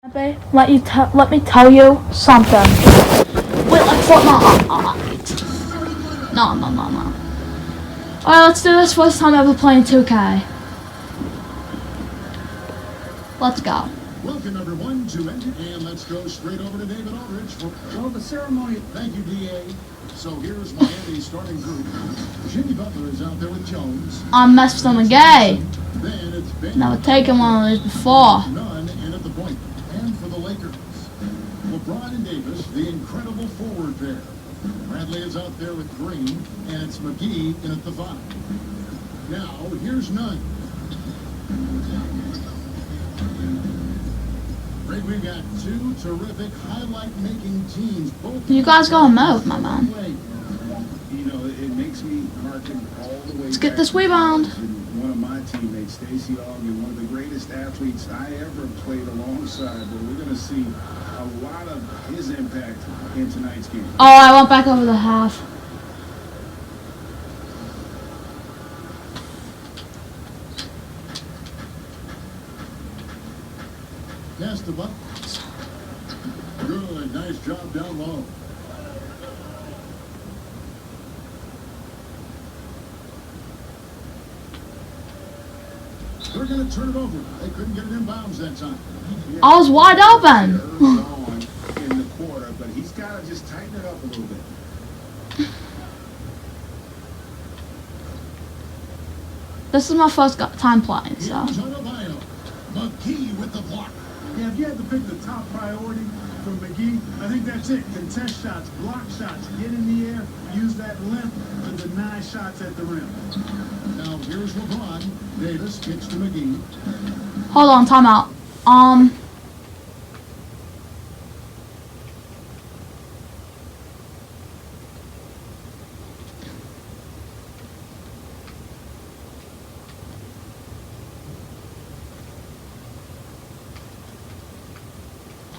Let me tell you something. Wait, like Fortnite. No. Alright, let's do this first time ever playing 2K. Let's go. Welcome everyone to and let's go straight over to David Aldridge for the ceremony. Thank you, DA. So here's Miami's starting group. Jimmy Butler is out there with Jones. I'm messed on the gay. Then it's Never taken one of these before. None in at the point. And for the Lakers, LeBron and Davis, the incredible forward pair. Bradley is out there with Green, and it's McGee in at the 5. Now, here's Nunn. Greg, we've got two terrific highlight-making teams. Both You guys got a mode, my man. You know, it makes me harken all the way. Let's get this rebound. One of my teammates, Stacey Ogden, one of the greatest athletes I ever played alongside. But we're going to see a lot of his impact in tonight's game. Oh, I went back over the half. Pass the buck. Good, nice job down low. They're going to turn it over. They couldn't get it in bounds that time. I was wide open. In the quarter, but he's got to just tighten it up a little bit. This is my first time playing, so. McGee with the block. Yeah, if you had to pick the top priority for McGee, I think that's it. Contest shots, block shots, get in the air, use that length to deny shots at the rim. Now here's LeBron. Davis kicks to McGee. Hold on, timeout.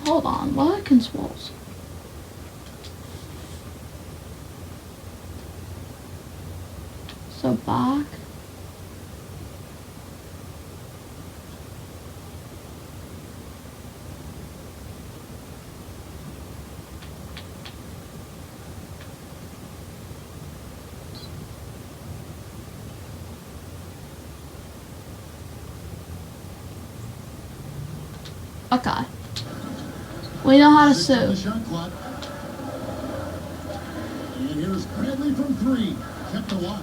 Hold on, what are controls? So back. Okay. We know how to sue. And here's Bradley from 3. Kept alive.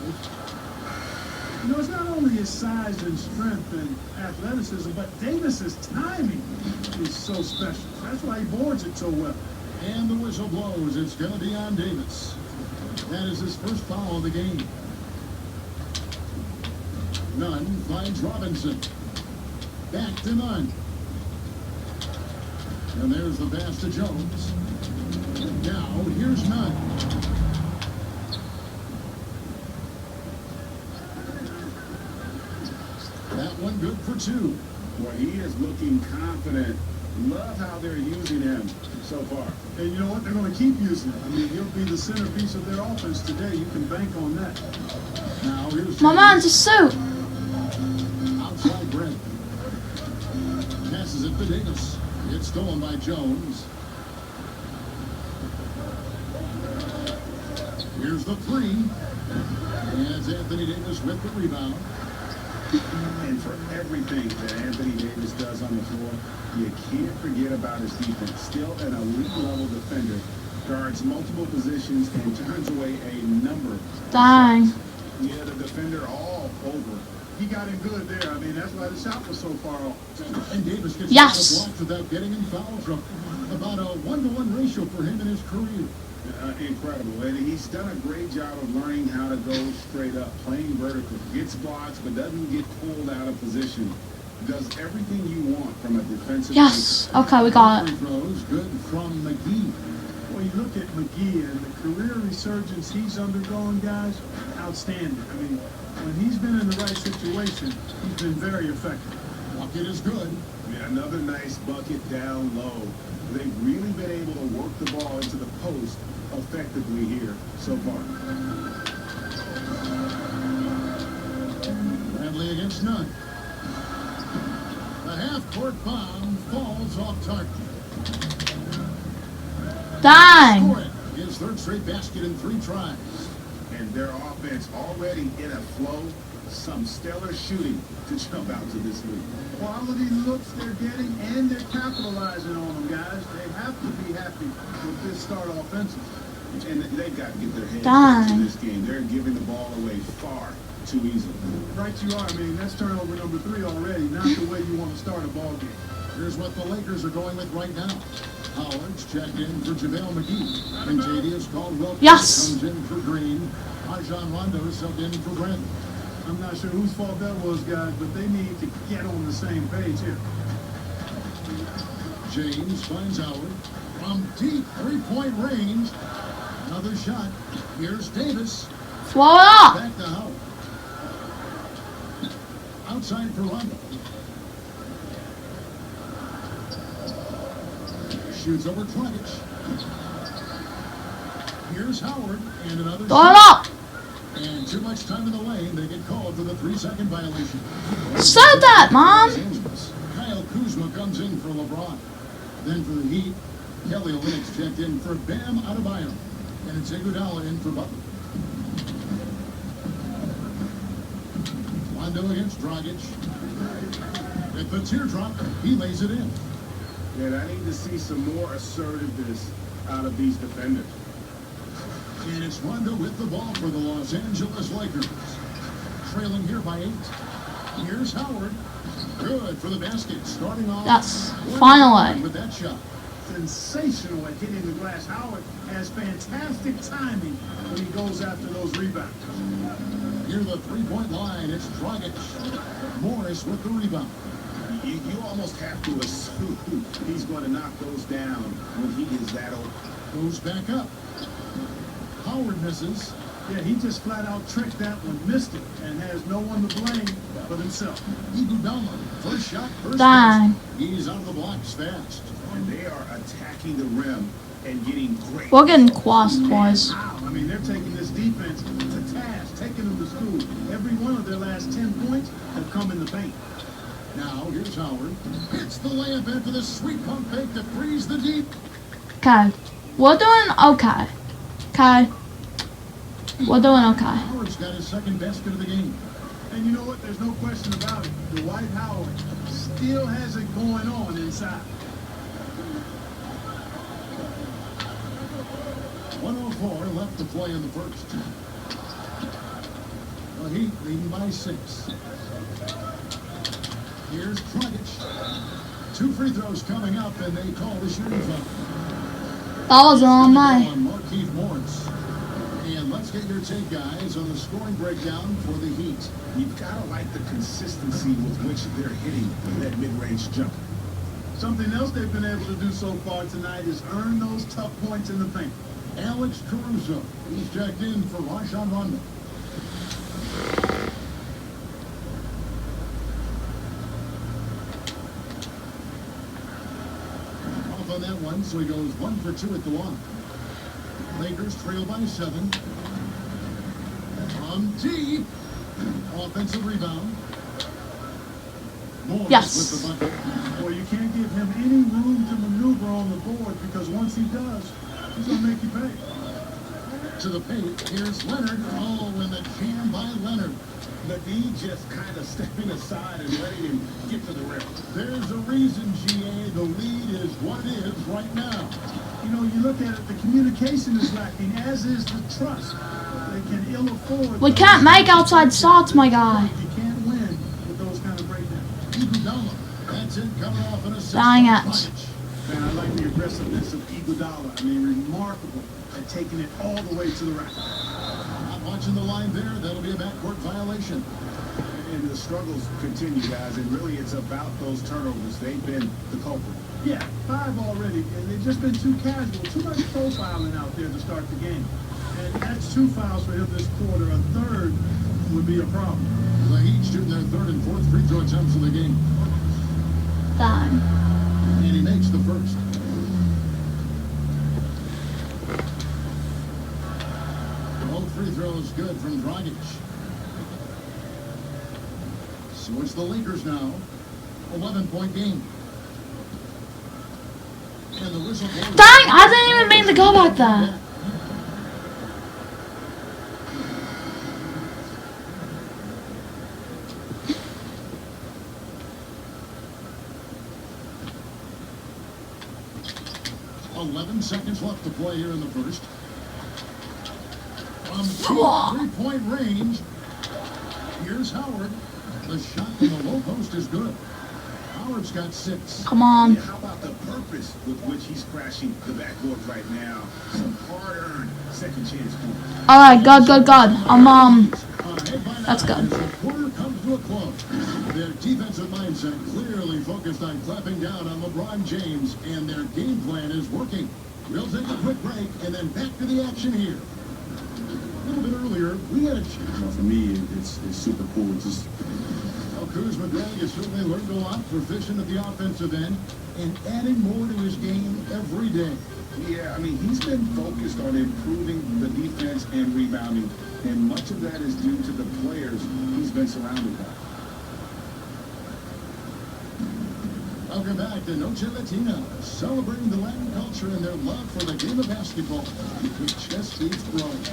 You know, it's not only his size and strength and athleticism, but Davis's timing is so special. That's why he boards it so well. And the whistle blows. It's going to be on Davis. That is his first foul of the game. Nunn finds Robinson. Back to Nunn. And there's the pass to Jones. Now, here's Nunn. That one good for 2. Well, he is looking confident. Love how they're using him so far. And you know what? They're going to keep using him. I mean, he'll be the centerpiece of their offense today. You can bank on that. Now, here's My man's a suit. outside Brent. Passes it to Davis. It's stolen by Jones. Here's the 3. And it's Anthony Davis with the rebound. And for everything that Anthony Davis does on the floor, you can't forget about his defense. Still an elite level defender. Guards multiple positions and turns away a number of Dang. shots. Yeah, the defender all over. He got in good there. I mean, that's why the shot was so far off. And Davis gets Yes. the blocks without getting in foul trouble. About a 1-to-1 ratio for him in his career. Incredible. And he's done a great job of learning how to go straight up, playing vertical. Gets blocks, but doesn't get pulled out of position. Does everything you want from a defensive Yes. player. Okay, we got it. Free throws good from McGee. Well, you look at McGee and the career resurgence he's undergoing, guys, outstanding. I mean, when he's been in the right situation, he's been very effective. Bucket is good. Yeah, another nice bucket down low. They've really been able to work the ball into the post effectively here so far. Bradley against Nunn. A half-court bomb falls off target. Dang. Score it. His third straight basket in 3 tries. And their offense already in a flow. Some stellar shooting to jump out to this lead. Quality looks they're getting, and they're capitalizing on them, guys. They have to be happy with this start offensively. And they've got to get their heads Dang. into this game. They're giving the ball away far too easily. Right you are. I mean, that's turnover number 3 already, not the way you want to start a ball game. Here's what the Lakers are going with right now. Howard's checked in for JaVale McGee. Contagious Caldwell Yes. comes in for Green. Rajon Rondo subbed in for Brent. I'm not sure whose fault that was, guys, but they need to get on the same page here. James finds Howard from deep 3-point range. Another shot. Here's Davis. Slow it up. Back to Howard. Outside for Rondo. Shoots over Dragic. Here's Howard and another Throw it shot. up. And too much time in the lane. They get called for the 3-second violation. Said that, Mom. Kyle Kuzma comes in for LeBron. Then for the Heat, Kelly Olynyk's checked in for Bam Adebayo. And it's Iguodala in for Butler. Rondo against Dragic. At the teardrop, he lays it in. And I need to see some more assertiveness out of these defenders. And it's Rondo with the ball for the Los Angeles Lakers. Trailing here by 8. Here's Howard. Good for the basket. Starting off. Yes, finally. With that shot. Sensational at hitting the glass. Howard has fantastic timing when he goes after those rebounds. Near the 3-point line, it's Dragic. Morris with the rebound. You almost have to assume he's going to knock those down when he is that open. Goes back up. Howard misses. Yeah, he just flat out tricked that one, missed it, and has no one to blame but himself. Iguodala, first shot, first Dang. pass. He's out of the blocks fast. And they are attacking the rim and getting great. We're getting quassed twice. Wow, I mean, they're taking this defense to task, taking them to school. Every one of their last 10 points have come in the paint. Now, here's Howard. Hits the layup after the sweet pump fake to freeze the deep. Okay. We're doing okay. Okay. We're doing okay. Howard's got his second basket of the game. And you know what? There's no question about it. Dwight Howard still has it going on inside. 104 left to play in the first. The Heat leading by 6. Here's Dragic. 2 free throws coming up, and they call the shooting foul. That was on my. On Markieff Morris. And let's get your take, guys, on the scoring breakdown for the Heat. You've got to like the consistency with which they're hitting that mid-range jumper. Something else they've been able to do so far tonight is earn those tough points in the paint. Alex Caruso. He's checked in for Rajon Rondo. Off on that one, so he goes 1 for 2 at the line. Lakers trail by 7. From deep. Offensive rebound. Morris Yes. with the bucket. Well, you can't give him any room to maneuver on the board because once he does, he's going to make you pay. To the paint, here's Leonard. Oh, and the jam by Leonard. McGee just kind of stepping aside and letting him get to the rim. There's a reason, GA, the lead is what it is right now. You know, you look at it, the communication is lacking, as is the trust. They can ill afford. We can't make outside shots, my guy. You can't win with those kind of breakdowns. Iguodala. That's it, coming off an assist. Dang from it. Dragic. Man, I like the aggressiveness of Iguodala. I mean, remarkable at taking it all the way to the rack. Not watching the line there. That'll be a backcourt violation. And the struggles continue, guys, and really it's about those turnovers. They've been the culprit. Yeah, 5 already, and they've just been too casual, too much profiling out there to start the game. And that's 2 fouls for him this quarter. A third would be a problem. The Heat shooting their 3rd and 4th free throw attempts of the game. Dang. And he makes the first. Both free throws good from Dragic. So it's the Lakers now. 11-point game. And the whistle blows. Dang, I didn't even mean to go back there. Seconds left to play here in the first. From 3-point range, here's Howard. The shot from the low post is good. Howard's got 6. Come on. Yeah, how about the purpose with which he's crashing the backboard right now? Some hard-earned second chance points. All right, good. That's good. The quarter comes to a close. Their defensive mindset clearly focused on clapping down on LeBron James, and their game plan is working. We'll take a quick break and then back to the action here. A little bit earlier, we had a chance. For me, it's super cool. It's just Kuzma has certainly learned a lot, proficient at the offensive end, and adding more to his game every day. Yeah, I mean, he's been focused on improving the defense and rebounding, and much of that is due to the players he's been surrounded by. Welcome back to Noche Latina, celebrating the Latin culture and their love for the game of basketball. It just keeps growing.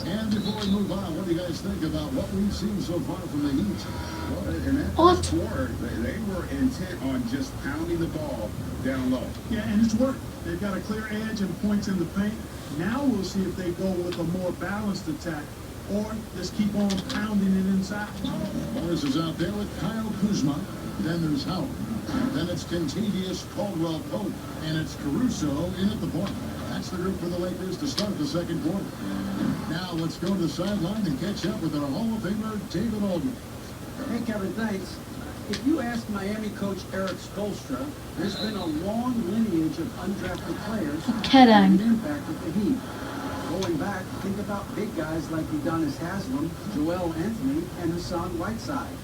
And before we move on, what do you guys think about what we've seen so far from the Heat? Well, in that first quarter, they were intent on just pounding the ball down low. Yeah, and it's worked. They've got a clear edge and points in the paint. Now we'll see if they go with a more balanced attack or just keep on pounding it inside. Morris is out there with Kyle Kuzma. Then there's Howard. Then it's Contagious Caldwell Pope, and it's Caruso in at the point. That's the group for the Lakers to start the second quarter. Now let's go to the sideline and catch up with our Hall of Famer, David Aldridge. Hey, Kevin, thanks. If you ask Miami coach Eric Spoelstra, there's been a long lineage of undrafted players Kidding. having an impact with the Heat. Going back, think about big guys like Udonis Haslem, Joel Anthony, and Hassan Whiteside.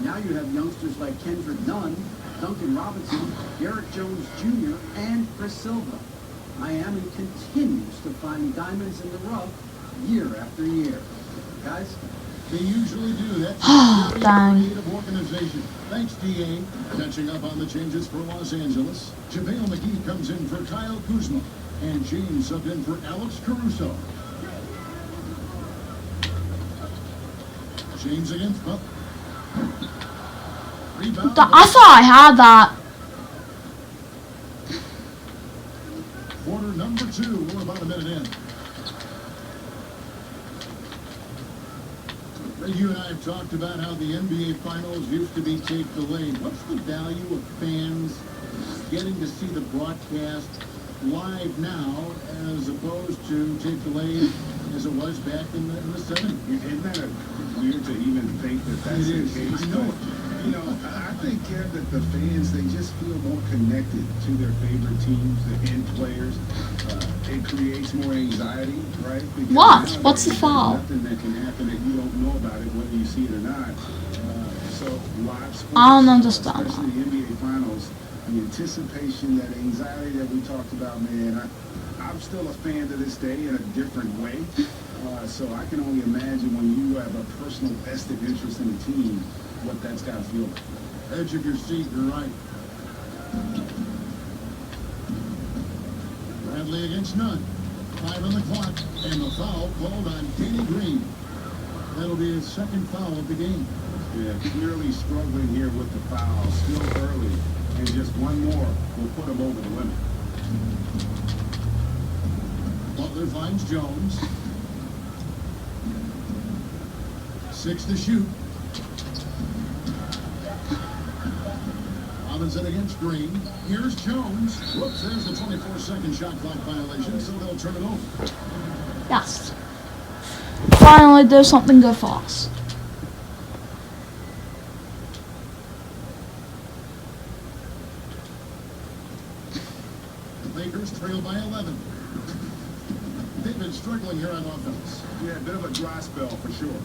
Now you have youngsters like Kendrick Nunn, Duncan Robinson, Garrett Jones Jr., and Chris Silva. Miami continues to find diamonds in the rough year after year. Guys, they usually do. That's Oh, a dang. creative organization. Thanks, DA. Catching up on the changes for Los Angeles. JaVale McGee comes in for Kyle Kuzma. And James subbed in for Alex Caruso. James against Butler. Rebound. I thought I had that. Quarter number 2. We're about a minute in. You and I have talked about how the NBA Finals used to be tape delayed. What's the value of fans getting to see the broadcast live now as opposed to tape delayed as it was back in the 70s? Isn't that weird to even think that that's the case? I know. You know, I think, Kev, that the fans, they just feel more connected to their favorite teams, the end players. It creates more anxiety, right? Because What? now What's the there's foul? Nothing that can happen that you don't know about it, whether you see it or not. So live sports, I don't understand especially the NBA Finals, the anticipation, that anxiety that we talked about, man, I'm still a fan to this day in a different way. So I can only imagine when you have a personal vested interest in a team, what that's got to feel like. Edge of your seat, you're right. Bradley against Nunn. 5 on the clock, and the foul called on Danny Green. That'll be his second foul of the game. Yeah, clearly struggling here with the foul, still early, and just one more will put him over the limit. Butler finds Jones. 6 to shoot. Robinson against Green. Here's Jones. Whoops, there's the 24-second shot clock violation, so they'll turn it over. Yes. Finally do something good for us. The Lakers trail by 11. They've been struggling here on offense. Yeah, a bit of a dry spell for sure.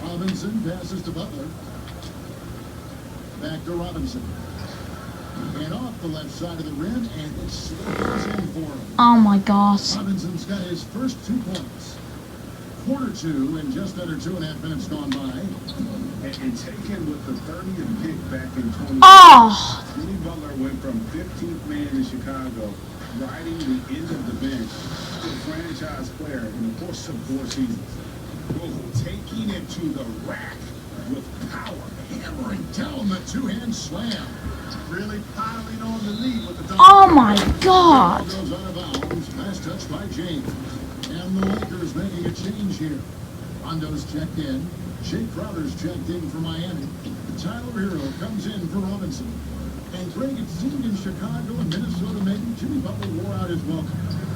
Robinson passes to Butler. Back to Robinson. And off the left side of the rim, and it slips in for him. Oh my gosh. Robinson's got his first 2 points. Quarter 2, and just under 2.5 minutes gone by. And taken with the 30th pick back in 20. Oh! Jimmy Butler went from Chicago, riding the end of the bench to a franchise player in the course of 4 seasons. Oh, taking it to the rack with power, hammering Down the two-hand slam. Really piling on the lead with the double. Oh my God. Goes out of bounds. Pass touched by James. And the Lakers making a change here. Rondo's checked in. Shea Crowder's checked in for Miami. Tyler Hero comes in for Robinson. And Greg, it seemed in Chicago and Minnesota, maybe Jimmy Butler wore out his welcome.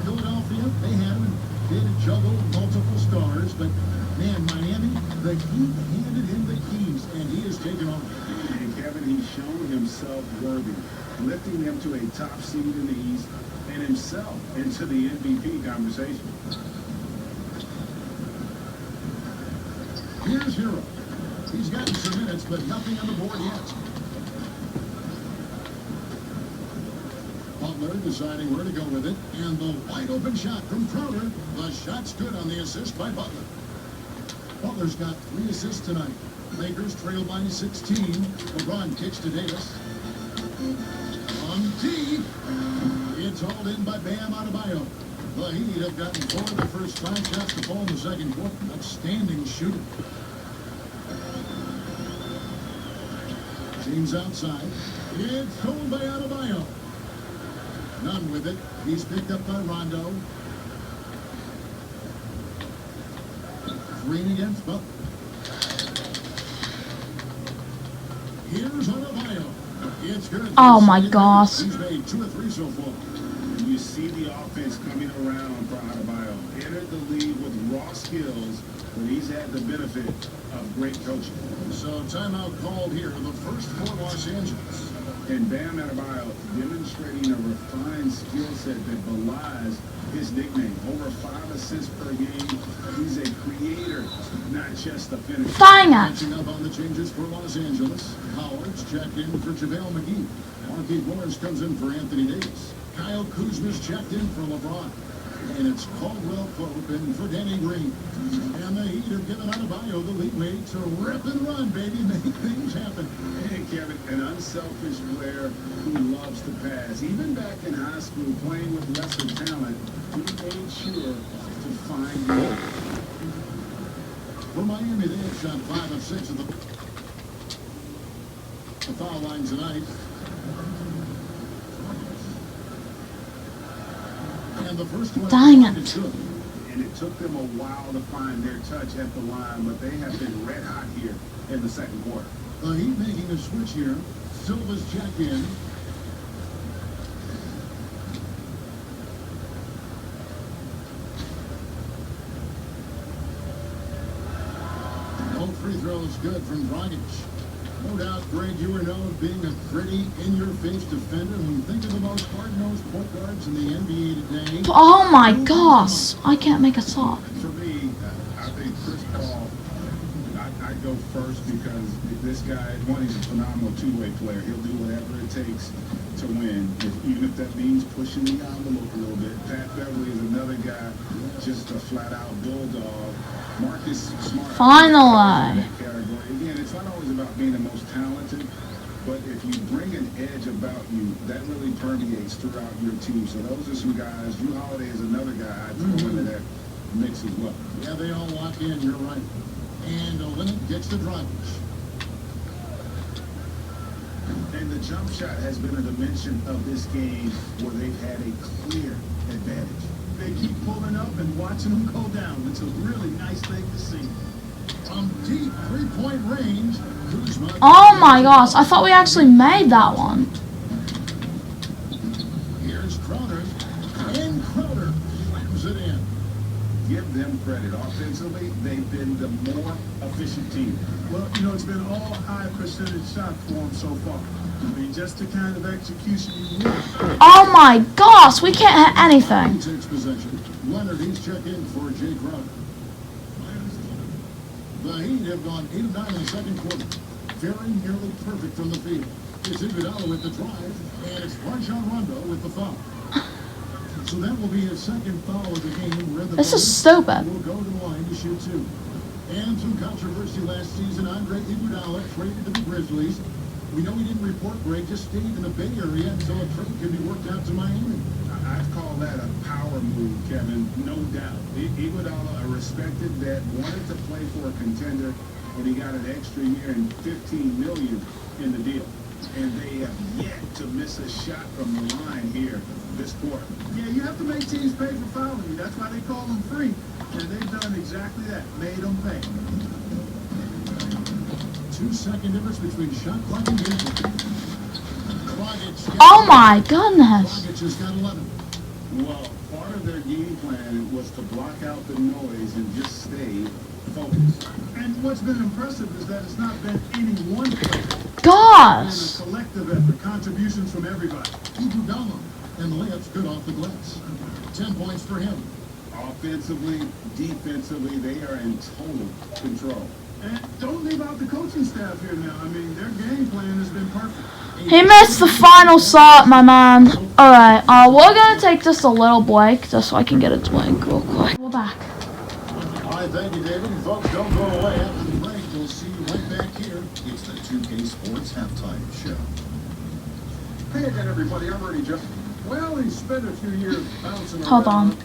Philadelphia, they had him and did juggle multiple stars, but man, Miami, the Heat handed him the keys, and he has taken off. And Kevin, he's shown himself worthy, lifting them to a top seed in the East and himself into the MVP conversation. Here's Hero. He's gotten some minutes, but nothing on the board yet. Butler deciding where to go with it, and the wide open shot from Crowder. The shot's good on the assist by Butler. Butler's got 3 assists tonight. Lakers trail by 16. LeBron kicks to Davis. On deep. It's hauled in by Bam Adebayo. The Heat have gotten 4 of the first 5 shots to fall in the second quarter. Outstanding shooter. James outside. It's stolen by Adebayo. None with it. He's picked up by Rondo. Green against Butler. Here's Adebayo. It's good. Oh my gosh. He's made 2 of 3 so far. And you see the offense coming around for Adebayo. Entered the league with raw skills, but he's had the benefit of great coaching. So timeout called here. The first for Los Angeles. And Bam Adebayo demonstrating a refined skill set that belies his nickname. Over 5 assists per game. He's a creator, not just a finisher. Dang it. Catching up on the changes for Los Angeles. Howard's checked in for JaVale McGee. Marquise Morris comes in for Anthony Davis. Kyle Kuzma's checked in for LeBron. And it's Caldwell Pope in for Danny Green. And the Heat have given Adebayo the leeway to rip and run, baby. Make things happen. And Kevin, an unselfish player who loves to pass. Even back in high school, playing with lesser talent, he made sure to find goals. For Miami, they have shot 5 of 6 at the foul line tonight. And the first one Dang it. is good. And it took them a while to find their touch at the line, but they have been red hot here in the second quarter. The Heat making a switch here. Silva's check in. No free throws good from Dragic. No doubt, Greg, you were known as being a gritty, in-your-face defender. When you think of the most hard-nosed point guards in the NBA today, Oh my gosh. I can't make a shot. For me, I think Chris Paul, I go first because this guy, one, he's a phenomenal two-way player. He'll do whatever it takes to win, even if that means pushing the envelope a little bit. Pat Beverly is another guy, just a flat-out bulldog. Marcus Smart. Finally. That category. Again, it's not always about being the most talented, but if you bring an edge about you, that really permeates throughout your team. So those are some guys. Drew Holiday is another guy I'd throw into that mix as well. yeah, they all lock in. You're right. And Olenek gets the Dragic. And the jump shot has been a dimension of this game where they've had a clear advantage. They keep pulling up and watching them go down. It's a really nice thing to see. From deep three-point range, Kuzma. Oh my gosh. I thought we actually made that one. Here's Crowder. And Crowder slams it in. Give them credit. Offensively, they've been the more efficient team. Well, you know, it's been all high percentage shot for them so far. I mean, just the kind of execution you want. Oh my gosh. We can't hit anything. Takes possession. Leonard, he's checked in for Jay Crowder. The Heat have gone 8 of 9 in the second quarter. Very nearly perfect from the field. It's Iguodala with the drive, and it's Rajon Rondo with the foul. So that will be his second foul of the game. Where the This is Bucks stupid. will go to the line to shoot 2. And some controversy last season. Andre Iguodala traded to the Grizzlies. We know he didn't report where he just stayed in the Bay Area until a trade could be worked out to Miami. I'd call that a power move, Kevin, no doubt. Iguodala, a respected vet, wanted to play for a contender, and he got an extra year and $15 million in the deal. And they have yet to miss a shot from the line here this quarter. Yeah, you have to make teams pay for fouling you. That's why they call them free. And they've done exactly that. Made them pay. 2-second difference between shot clock and game clock. Oh my goodness. Dragic has got 11. Well, part of their game plan was to block out the noise and just stay focused. And what's been impressive is that it's not been any one player. Gosh. It's been a collective effort, contributions from everybody. Iguodala, and the layup's good off the glass. 10 points for him. Offensively, defensively, they are in total control. And don't leave out the coaching staff here now. I mean, their game plan has been perfect. He missed the final shot, my man. Alright, we're gonna take just a little break just so I can get a drink real quick. We're back. All right, thank you, David. And folks, don't go away. After the break, we'll see you right back here. It's the 2K Sports Halftime Show. Hey again, everybody. I'm Ernie Jones. Well, he spent a few years bouncing around. Hold on.